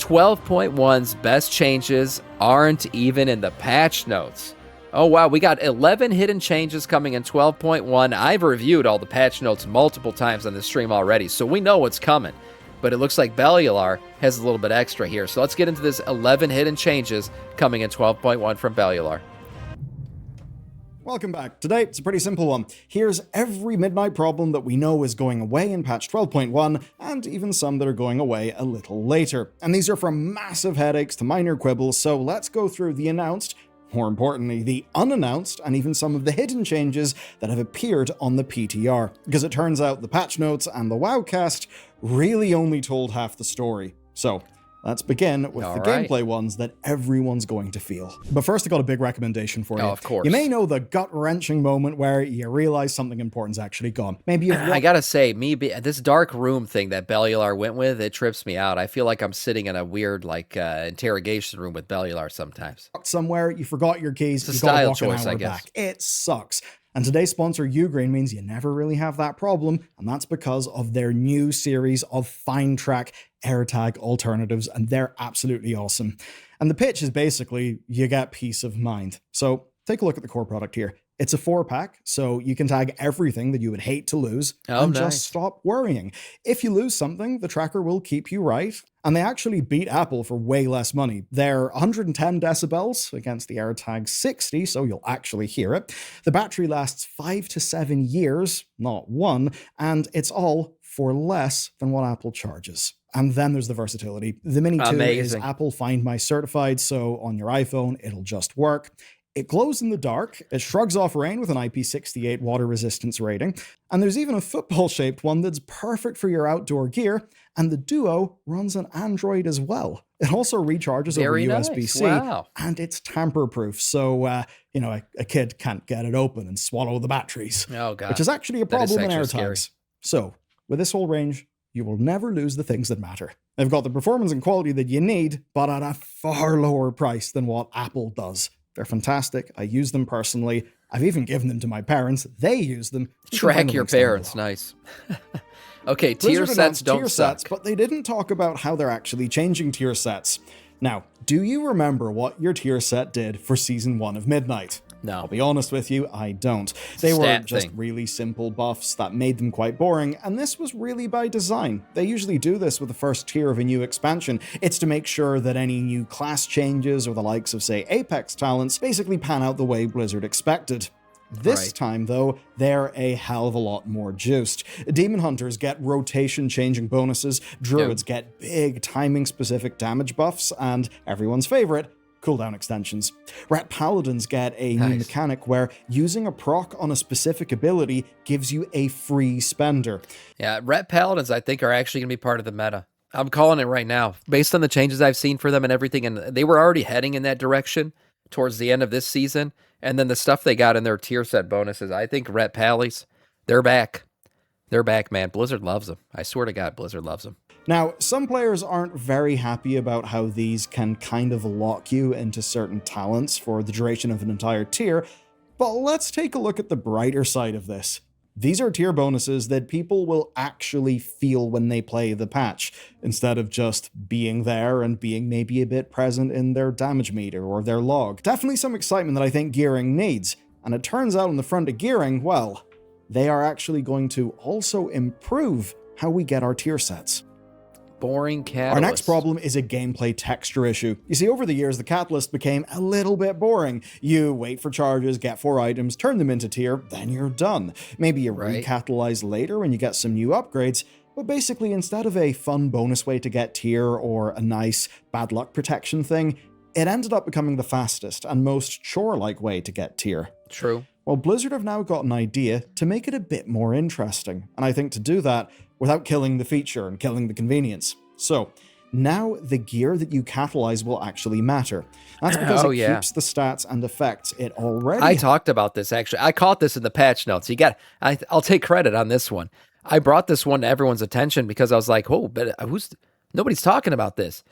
12.1's best changes aren't even in the patch notes. Oh wow, we got 11 hidden changes coming in 12.1. I've reviewed all the patch notes multiple times on this stream already, so we know what's coming. But it looks like Bellular has a little bit extra here. So let's get into this 11 hidden changes coming in 12.1 from Bellular. Welcome back. Today, it's a pretty simple one. Here's every midnight problem that we know is going away in patch 12.1, and even some that are going away a little later. And these are from massive headaches to minor quibbles, so let's go through the announced, more importantly, the unannounced, and even some of the hidden changes that have appeared on the PTR. Because it turns out the patch notes and the WoWcast really only told half the story. So, let's begin with the gameplay ones that everyone's going to feel. But first, I got a big recommendation for you. Oh, of course. You may know the gut-wrenching moment where you realize something important's actually gone. Maybe I gotta say, this dark room thing that Bellular went with, it trips me out. I feel like I'm sitting in a weird, interrogation room with Bellular sometimes. Somewhere, you forgot your keys, it's you a gotta style walk choice, an hour I guess. back. It sucks. And today's sponsor, Ugreen, means you never really have that problem, and that's because of their new series of fine track AirTag alternatives, and they're absolutely awesome. And the pitch is basically, you get peace of mind. So take a look at the core product here. It's a 4-pack, so you can tag everything that you would hate to lose and just stop worrying. If you lose something, the tracker will keep you right. And they actually beat Apple for way less money. They're 110 decibels against the AirTag 60, so you'll actually hear it. The battery lasts 5 to 7 years, not 1, and it's all for less than what Apple charges. And then there's the versatility. The Mini 2 is Apple Find My certified, so on your iPhone, it'll just work. It glows in the dark, it shrugs off rain with an IP68 water resistance rating, and there's even a football-shaped one that's perfect for your outdoor gear, and the Duo runs on Android as well. It also recharges over USB-C, and it's tamper-proof, so, a kid can't get it open and swallow the batteries. Oh, God. Which is actually a problem in AirTags. So, with this whole range, you will never lose the things that matter. They've got the performance and quality that you need, but at a far lower price than what Apple does. They're fantastic. I use them personally. I've even given them to my parents. They use them. Track your parents. Nice. Okay, tier sets don't suck. But they didn't talk about how they're actually changing tier sets. Now, do you remember what your tier set did for Season 1 of Midnight? No. I'll be honest with you, I don't. They were just really simple buffs that made them quite boring, and this was really by design. They usually do this with the first tier of a new expansion. It's to make sure that any new class changes or the likes of, say, Apex talents basically pan out the way Blizzard expected. This time, though, they're a hell of a lot more juiced. Demon Hunters get rotation-changing bonuses, Druids get big timing-specific damage buffs, and everyone's favorite, cooldown extensions. Ret Paladins get a new mechanic where using a proc on a specific ability gives you a free spender. Yeah, Ret Paladins, I think, are actually going to be part of the meta. I'm calling it right now. Based on the changes I've seen for them and everything, and they were already heading in that direction towards the end of this season, and then the stuff they got in their tier set bonuses, I think Ret Pallies, they're back. They're back, man. Blizzard loves them. I swear to God, Blizzard loves them. Now, some players aren't very happy about how these can kind of lock you into certain talents for the duration of an entire tier, but let's take a look at the brighter side of this. These are tier bonuses that people will actually feel when they play the patch, instead of just being there and being maybe a bit present in their damage meter or their log. Definitely some excitement that I think gearing needs, and it turns out on the front of gearing, well, they are actually going to also improve how we get our tier sets. Boring catalyst. Our next problem is a gameplay texture issue. You see, over the years, the catalyst became a little bit boring. You wait for charges, get 4 items, turn them into tier, then you're done. Maybe you recatalyze later when you get some new upgrades, but basically instead of a fun bonus way to get tier or a nice bad luck protection thing, it ended up becoming the fastest and most chore-like way to get tier. True. Well, Blizzard have now got an idea to make it a bit more interesting, and I think to do that without killing the feature and killing the convenience. So, now the gear that you catalyze will actually matter. That's because it keeps the stats and effects it already... I talked about this, actually. I caught this in the patch notes. I'll take credit on this one. I brought this one to everyone's attention because I was like, oh, but nobody's talking about this.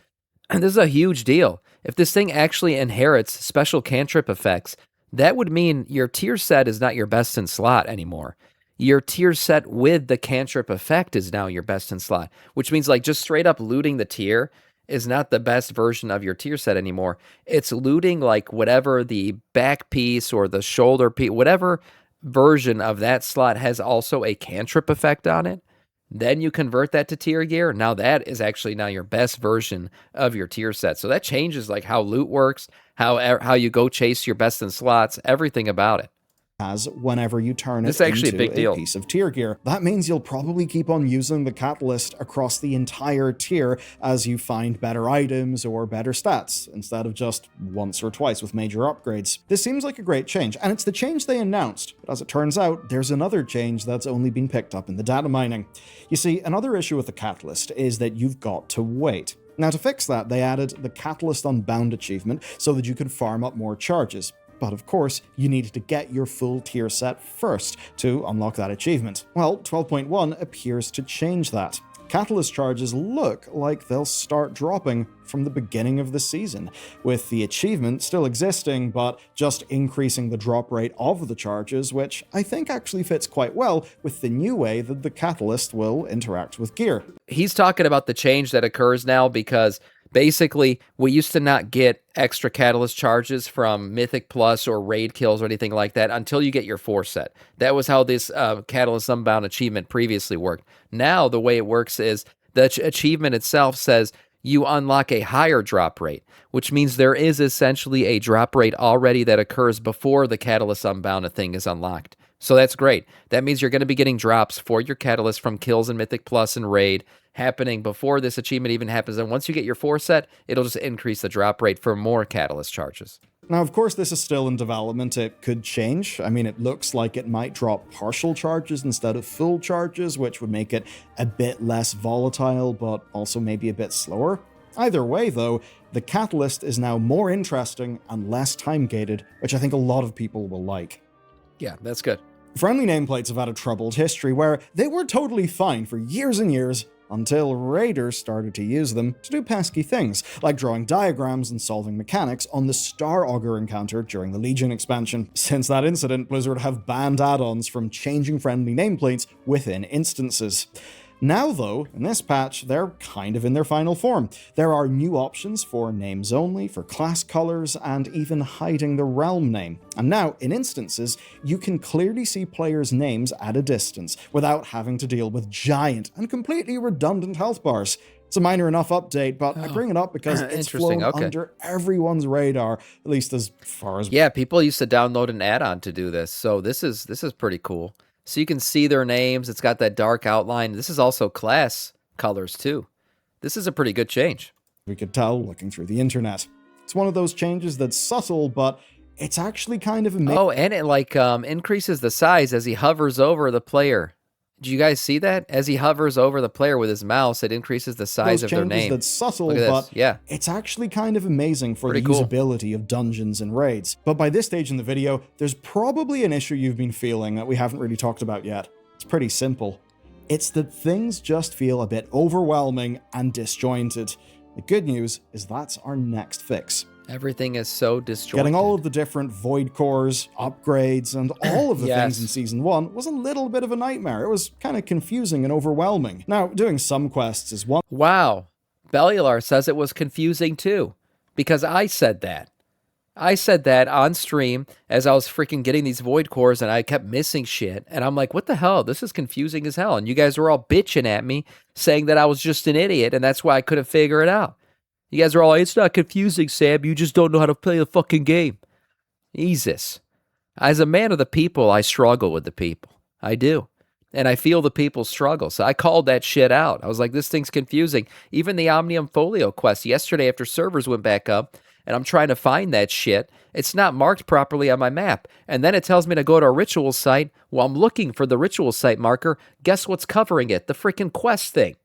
And this is a huge deal. If this thing actually inherits special cantrip effects, that would mean your tier set is not your best in slot anymore. Your tier set with the cantrip effect is now your best in slot, which means like just straight up looting the tier is not the best version of your tier set anymore. It's looting like whatever the back piece or the shoulder piece, whatever version of that slot has also a cantrip effect on it. Then you convert that to tier gear. Now that is actually now your best version of your tier set. So that changes like how loot works, how you go chase your best in slots, everything about it. Has whenever you turn This it is actually a into big deal. piece of tier gear. That means you'll probably keep on using the catalyst across the entire tier as you find better items or better stats, instead of just once or twice with major upgrades. This seems like a great change, and it's the change they announced, but as it turns out, there's another change that's only been picked up in the data mining. You see, another issue with the catalyst is that you've got to wait. Now, to fix that, they added the Catalyst Unbound achievement so that you could farm up more charges. But of course, you needed to get your full tier set first to unlock that achievement. Well, 12.1 appears to change that. Catalyst charges look like they'll start dropping from the beginning of the season, with the achievement still existing, but just increasing the drop rate of the charges, which I think actually fits quite well with the new way that the Catalyst will interact with gear. He's talking about the change that occurs now because basically we used to not get extra catalyst charges from Mythic Plus or raid kills or anything like that until you get your 4 set. That was how this Catalyst Unbound achievement previously worked. Now the way it works is the achievement itself says you unlock a higher drop rate, which means there is essentially a drop rate already that occurs before the Catalyst Unbound thing is unlocked. So that's great. That means you're going to be getting drops for your catalyst from kills in Mythic Plus and Raid happening before this achievement even happens. And once you get your 4 set, it'll just increase the drop rate for more catalyst charges. Now, of course, this is still in development. It could change. I mean, it looks like it might drop partial charges instead of full charges, which would make it a bit less volatile, but also maybe a bit slower. Either way, though, the catalyst is now more interesting and less time-gated, which I think a lot of people will like. Yeah, that's good. Friendly nameplates have had a troubled history where they were totally fine for years and years until raiders started to use them to do pesky things, like drawing diagrams and solving mechanics on the Star Augur encounter during the Legion expansion. Since that incident, Blizzard have banned add-ons from changing friendly nameplates within instances. Now, though, in this patch, they're kind of in their final form. There are new options for names only, for class colors, and even hiding the realm name. And now, in instances, you can clearly see players' names at a distance, without having to deal with giant and completely redundant health bars. It's a minor enough update, but I bring it up because it's flown under everyone's radar, at least as far as... Yeah, people used to download an add-on to do this, so this is pretty cool. So you can see their names. It's got that dark outline. This is also class colors too. This is a pretty good change. We could tell looking through the internet. It's one of those changes that's subtle, but it's actually kind of amazing. Oh, and it like increases the size as he hovers over the player. Do you guys see that? As he hovers over the player with his mouse, it increases the size of their name. That's subtle, but yeah, it's actually kind of amazing for pretty the usability of dungeons and raids. But by this stage in the video, there's probably an issue you've been feeling that we haven't really talked about yet. It's pretty simple. It's that things just feel a bit overwhelming and disjointed. The good news is that's our next fix. Everything is so disjointed. Getting all of the different void cores, upgrades, and all of the things in Season 1 was a little bit of a nightmare. It was kind of confusing and overwhelming. Now, doing some quests is one... Wow. Bellular says it was confusing too, because I said that. I said that on stream as I was freaking getting these void cores and I kept missing shit. And I'm like, what the hell? This is confusing as hell. And you guys were all bitching at me saying that I was just an idiot and that's why I couldn't figure it out. You guys are all like, it's not confusing, Sam. You just don't know how to play the fucking game. Jesus. As a man of the people, I struggle with the people. I do. And I feel the people struggle. So I called that shit out. I was like, this thing's confusing. Even the Omnium Folio quest yesterday after servers went back up, and I'm trying to find that shit, it's not marked properly on my map. And then it tells me to go to a ritual site. Well, I'm looking for the ritual site marker. Guess what's covering it? The freaking quest thing.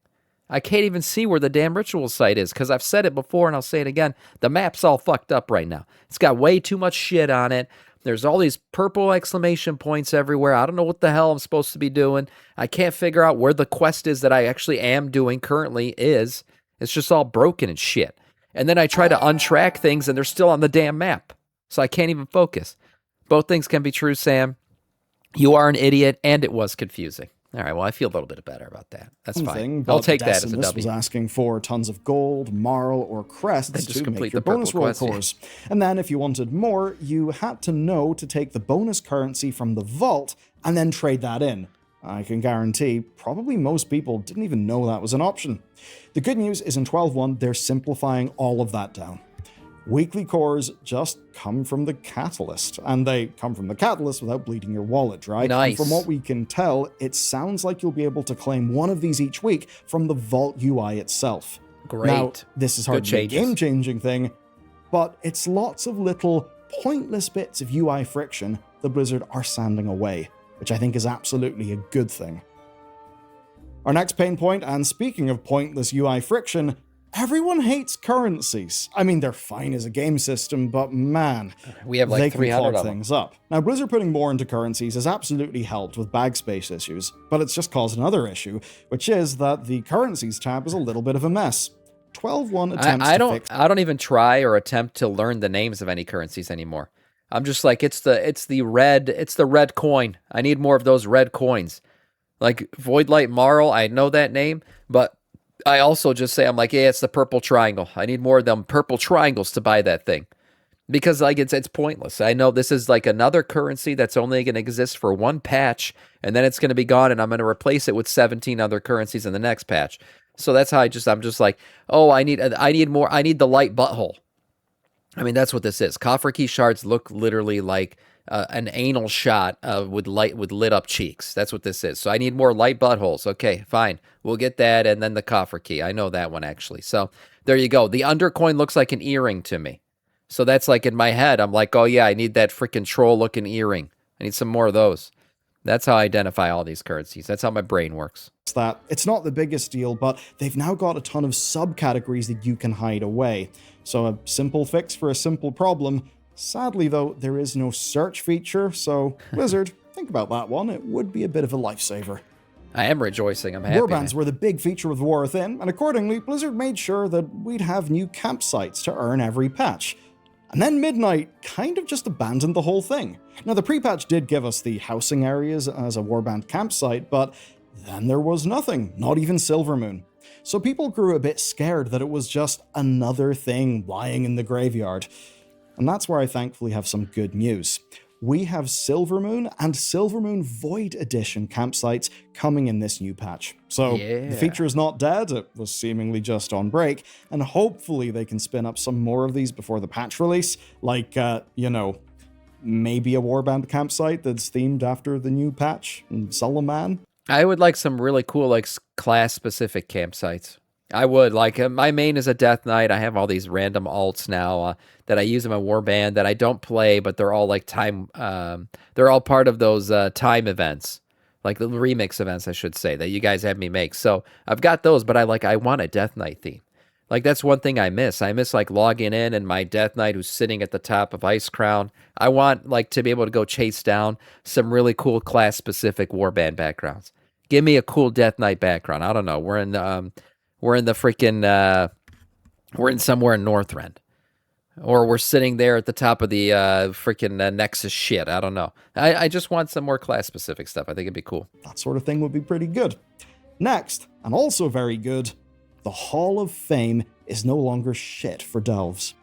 I can't even see where the damn ritual site is because I've said it before and I'll say it again. The map's all fucked up right now. It's got way too much shit on it. There's all these purple exclamation points everywhere. I don't know what the hell I'm supposed to be doing. I can't figure out where the quest is that I actually am doing currently is. It's just all broken and shit. And then I try to untrack things and they're still on the damn map. So I can't even focus. Both things can be true, Sam. You are an idiot and it was confusing. All right, well, I feel a little bit better about that. That's fine. Thing, I'll but take that as a Decimus was W. asking for tons of gold, marl, or Then crests just to complete make your the purple bonus roll quest, yeah. cores. And then if you wanted more, you had to know to take the bonus currency from the vault and then trade that in. I can guarantee probably most people didn't even know that was an option. The good news is in 12.1 they're simplifying all of that down. Weekly cores just come from the catalyst, and they come from the catalyst without bleeding your wallet dry. Nice. And from what we can tell, it sounds like you'll be able to claim one of these each week from the Vault UI itself. Great. Now, this is hardly a changes. game-changing thing, but it's lots of little pointless bits of UI friction that Blizzard are sanding away, which I think is absolutely a good thing. Our next pain point, and speaking of pointless UI friction, everyone hates currencies. I mean, they're fine as a game system, but man, We have like they can 300 clog of them. things up. Now, Blizzard putting more into currencies has absolutely helped with bag space issues, but it's just caused another issue, which is that the currencies tab is a little bit of a mess. 12.1 attempts I to fix. don't even try or attempt to learn the names of any currencies anymore. I'm just like it's the red coin. I need more of those red coins. Like Voidlight Marl, I know that name, but I also just say I'm like, yeah, it's the purple triangle. I need more of them purple triangles to buy that thing. Because like it's pointless. I know this is like another currency that's only going to exist for one patch, and then it's going to be gone, and I'm going to replace it with 17 other currencies in the next patch. So that's how I'm just like, oh, I need more. I need the light butthole. I mean, that's what this is. Coffer key shards look literally like an anal shot with lit up cheeks. That's what this is. So I need more light buttholes. Okay, fine. We'll get that, and then the coffer key. I know that one actually. So there you go. The undercoin looks like an earring to me. So that's like in my head. I'm like, oh yeah, I need that freaking troll looking earring. I need some more of those. That's how I identify all these currencies. That's how my brain works. That. It's not the biggest deal, but they've now got a ton of subcategories that you can hide away. So a simple fix for a simple problem. Sadly, though, there is no search feature, so Blizzard, think about that one. It would be a bit of a lifesaver. I am rejoicing. I'm happy. Warbands were the big feature with War Within, and accordingly, Blizzard made sure that we'd have new campsites to earn every patch. And then Midnight kind of just abandoned the whole thing. Now, the pre-patch did give us the housing areas as a Warband campsite, but then there was nothing, not even Silvermoon. So people grew a bit scared that it was just another thing lying in the graveyard. And that's where I thankfully have some good news. We have Silvermoon and Silvermoon Void Edition campsites coming in this new patch. So the feature is not dead, it was seemingly just on break, and hopefully they can spin up some more of these before the patch release, like, maybe a Warband campsite that's themed after the new patch, and Solomon. I would like some really cool, like, class-specific campsites. I would. Like, my main is a Death Knight. I have all these random alts now that I use in my Warband that I don't play, but they're all, like, they're all part of those time events. Like, the remix events, I should say, that you guys have me make. So, I've got those, but I want a Death Knight theme. Like, that's one thing I miss. I miss, like, logging in and my Death Knight who's sitting at the top of Ice Crown. I want, like, to be able to go chase down some really cool class-specific Warband backgrounds. Give me a cool Death Knight background. I don't know. We're in the freaking, we're in somewhere in Northrend. Or we're sitting there at the top of the freaking Nexus shit. I don't know. I just want some more class-specific stuff. I think it'd be cool. That sort of thing would be pretty good. Next, and also very good, the Hall of Fame is no longer shit for delves.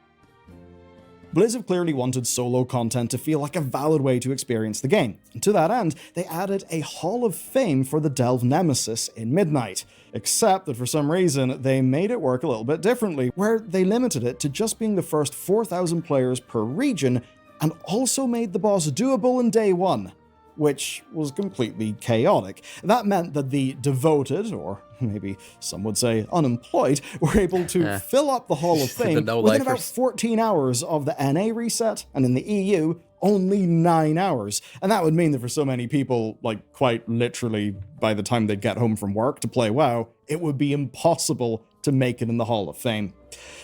Blizz have clearly wanted solo content to feel like a valid way to experience the game, and to that end, they added a Hall of Fame for the Delve Nemesis in Midnight, except that for some reason they made it work a little bit differently, where they limited it to just being the first 4,000 players per region, and also made the boss doable in day one, which was completely chaotic. That meant that the devoted, or maybe some would say unemployed, were able to fill up the Hall of Fame within about 14 hours of the NA reset, and in the EU, only 9 hours. And that would mean that for so many people, like quite literally by the time they'd get home from work to play WoW, it would be impossible to make it in the Hall of Fame.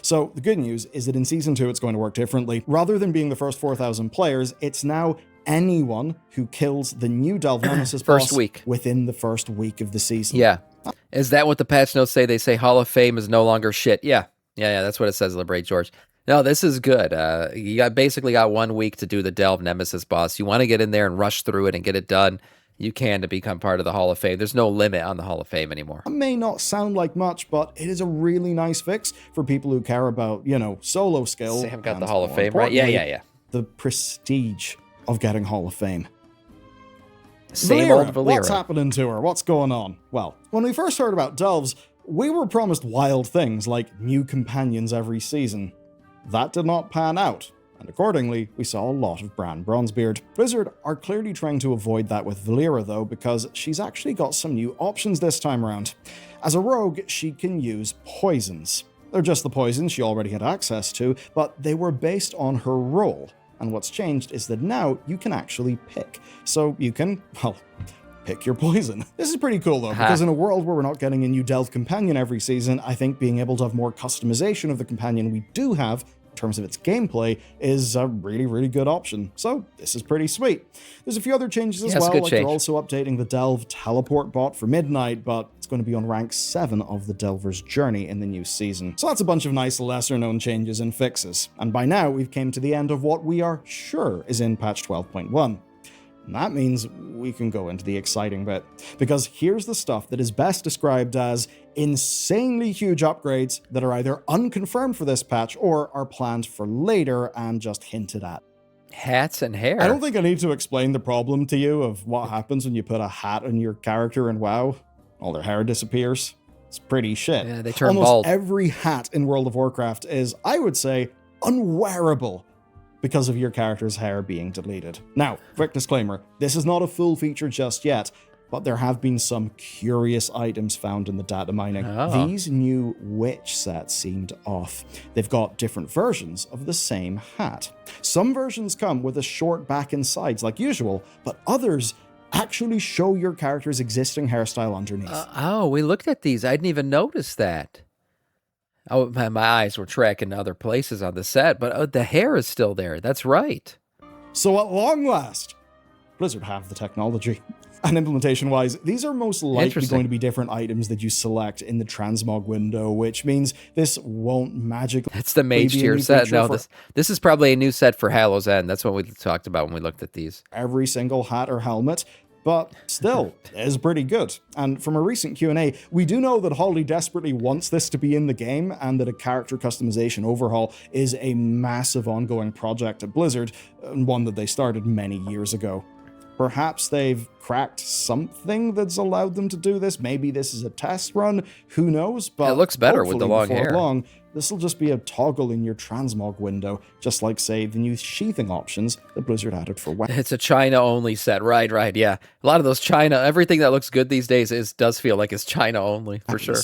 So the good news is that in Season 2 it's going to work differently. Rather than being the first 4,000 players, it's now anyone who kills the new Delve Nemesis First boss week. within the first week of the season. Yeah. Is that what the patch notes say? They say Hall of Fame is no longer shit. Yeah. That's what it says, Liberate George. No, this is good. You basically got 1 week to do the Delve Nemesis boss. You want to get in there and rush through it and get it done. you can to become part of the Hall of Fame. There's no limit on the Hall of Fame anymore. It may not sound like much, but it is a really nice fix for people who care about, solo skill. Sam got and, the Hall of more Fame, right? importantly, Yeah. the prestige of getting Hall of Fame. Same Valeera, old Valeera. what's happening to her? What's going on? Well, when we first heard about Delves, we were promised wild things like new companions every season. That did not pan out, and accordingly, we saw a lot of Bran Bronzebeard. Blizzard are clearly trying to avoid that with Valeera though, because she's actually got some new options this time around. As a rogue, she can use poisons. They're just the poisons she already had access to, but they were based on her role. And what's changed is that now you can actually pick. So you can, pick your poison. This is pretty cool though, because in a world where we're not getting a new Delve companion every season, I think being able to have more customization of the companion we do have in terms of its gameplay is a really, really good option. So this is pretty sweet. There's a few other changes as well, like they're also updating the Delve teleport bot for Midnight, but it's going to be on rank 7 of the Delver's Journey in the new season. So that's a bunch of nice lesser known changes and fixes. And by now we've came to the end of what we are sure is in patch 12.1. And that means we can go into the exciting bit, because here's the stuff that is best described as insanely huge upgrades that are either unconfirmed for this patch or are planned for later and just hinted at. Hats and hair. I don't think I need to explain the problem to you of what happens when you put a hat on your character in WoW. All their hair disappears. It's pretty shit. Yeah, they turn Almost bald. every hat in World of Warcraft is, I would say, unwearable because of your character's hair being deleted. Now, quick disclaimer, this is not a full feature just yet, but there have been some curious items found in the data mining. Oh. These new witch sets seemed off. They've got different versions of the same hat. Some versions come with a short back and sides like usual, but others actually show your character's existing hairstyle underneath. We looked at these. I didn't even notice that. Oh, my eyes were tracking other places on the set, but the hair is still there. That's right. So at long last, Blizzard have the technology. And implementation-wise, these are most likely going to be different items that you select in the transmog window, which means this won't magically... It's the mage tier set. No, this is probably a new set for Hallow's End. That's what we talked about when we looked at these. Every single hat or helmet, but still is pretty good. And from a recent Q&A, we do know that Holly desperately wants this to be in the game, and that a character customization overhaul is a massive ongoing project at Blizzard, and one that they started many years ago. Perhaps they've cracked something that's allowed them to do this. Maybe this is a test run. Who knows? But it looks better with the long hair. Long, this will just be a toggle in your transmog window, just like, say, the new sheathing options that Blizzard added for weapons. It's a China-only set. Right, yeah. A lot of those China, everything that looks good these days does feel like it's China-only, for sure.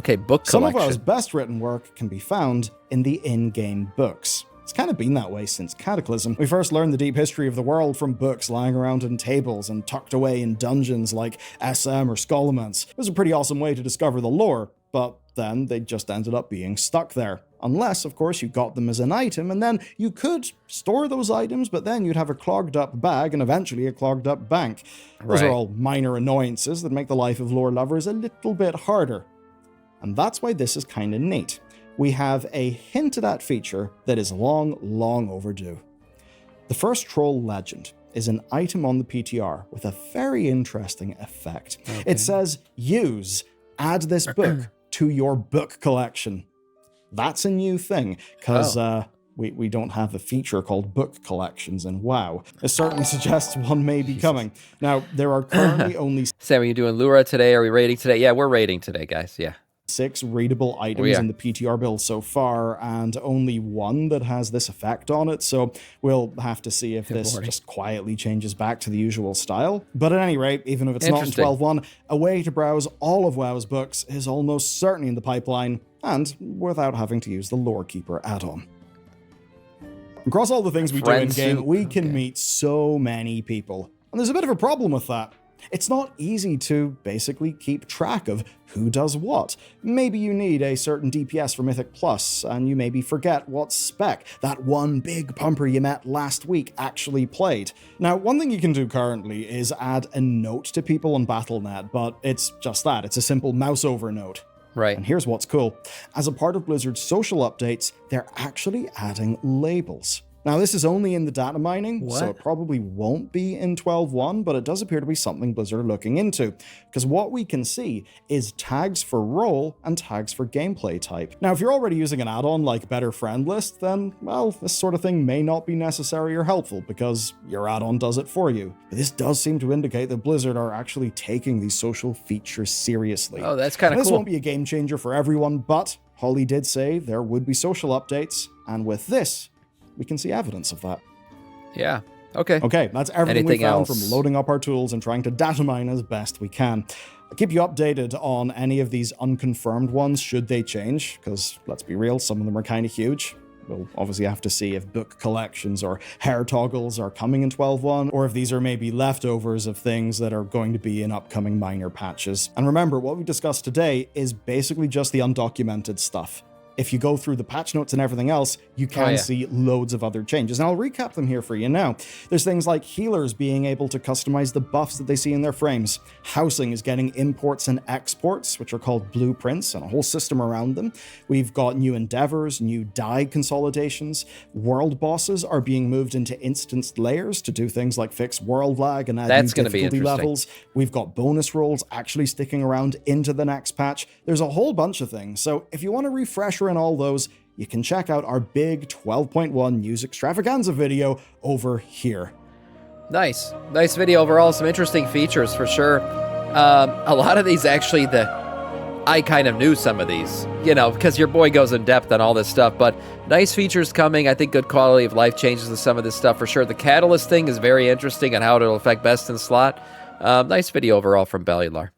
Okay, book collection. Some of WoW's best written work can be found in the in-game books. It's kind of been that way since Cataclysm. We first learned the deep history of the world from books lying around in tables and tucked away in dungeons like SM or Scholomance. It was a pretty awesome way to discover the lore, but then they just ended up being stuck there. Unless, of course, you got them as an item, and then you could store those items, but then you'd have a clogged up bag and eventually a clogged up bank. Those are all minor annoyances that make the life of lore lovers a little bit harder. And that's why this is kind of neat. We have a hinted at feature that is long, long overdue. The first Troll Legend is an item on the PTR with a very interesting effect. Okay. It says, add this book to your book collection. That's a new thing, because we don't have a feature called book collections in WoW. It certainly suggests one may be coming. Now, there are currently only... Sam, are you doing Lura today? Are we raiding today? Yeah, we're raiding today, guys, yeah. 6 readable items in the PTR build so far, and only 1 that has this effect on it, so we'll have to see if this just quietly changes back to the usual style. But at any rate, even if it's not in 12.1, a way to browse all of WoW's books is almost certainly in the pipeline, and without having to use the Lorekeeper add-on. Across all the things we do in-game, we can meet so many people, and there's a bit of a problem with that. It's not easy to basically keep track of who does what. Maybe you need a certain DPS for Mythic Plus, and you maybe forget what spec that one big pumper you met last week actually played. Now, one thing you can do currently is add a note to people on Battle.net, but it's just that. It's a simple mouse over note. Right. And here's what's cool. As a part of Blizzard's social updates, they're actually adding labels. Now, this is only in the data mining, so What? it probably won't be in 12.1, but it does appear to be something Blizzard are looking into, because what we can see is tags for role and tags for gameplay type. Now, if you're already using an add-on like Better Friend List, then, well, this sort of thing may not be necessary or helpful, because your add-on does it for you. But this does seem to indicate that Blizzard are actually taking these social features seriously. Oh, that's kind of cool. This won't be a game changer for everyone, but Holly did say there would be social updates, and with this, we can see evidence of that. Yeah. Okay. Okay, that's everything we Anything found else? from loading up our tools and trying to data mine as best we can. I'll keep you updated on any of these unconfirmed ones should they change, because let's be real, some of them are kind of huge. We'll obviously have to see if book collections or hair toggles are coming in 12.1, or if these are maybe leftovers of things that are going to be in upcoming minor patches. And remember, what we discussed today is basically just the undocumented stuff. If you go through the patch notes and everything else, you can see loads of other changes. And I'll recap them here for you now. There's things like healers being able to customize the buffs that they see in their frames. Housing is getting imports and exports, which are called blueprints, and a whole system around them. We've got new endeavors, new die consolidations. World bosses are being moved into instanced layers to do things like fix world lag and add new difficulty levels. We've got bonus rolls actually sticking around into the next patch. There's a whole bunch of things. So if you want a refresher in all those, you can check out our big 12.1 news extravaganza video over here. Nice video overall. Some interesting features for sure. A lot of these actually, I kind of knew some of these, because your boy goes in depth on all this stuff, but nice features coming. I think good quality of life changes with some of this stuff for sure. The Catalyst thing is very interesting and how it'll affect best in slot. Nice video overall from Bellular.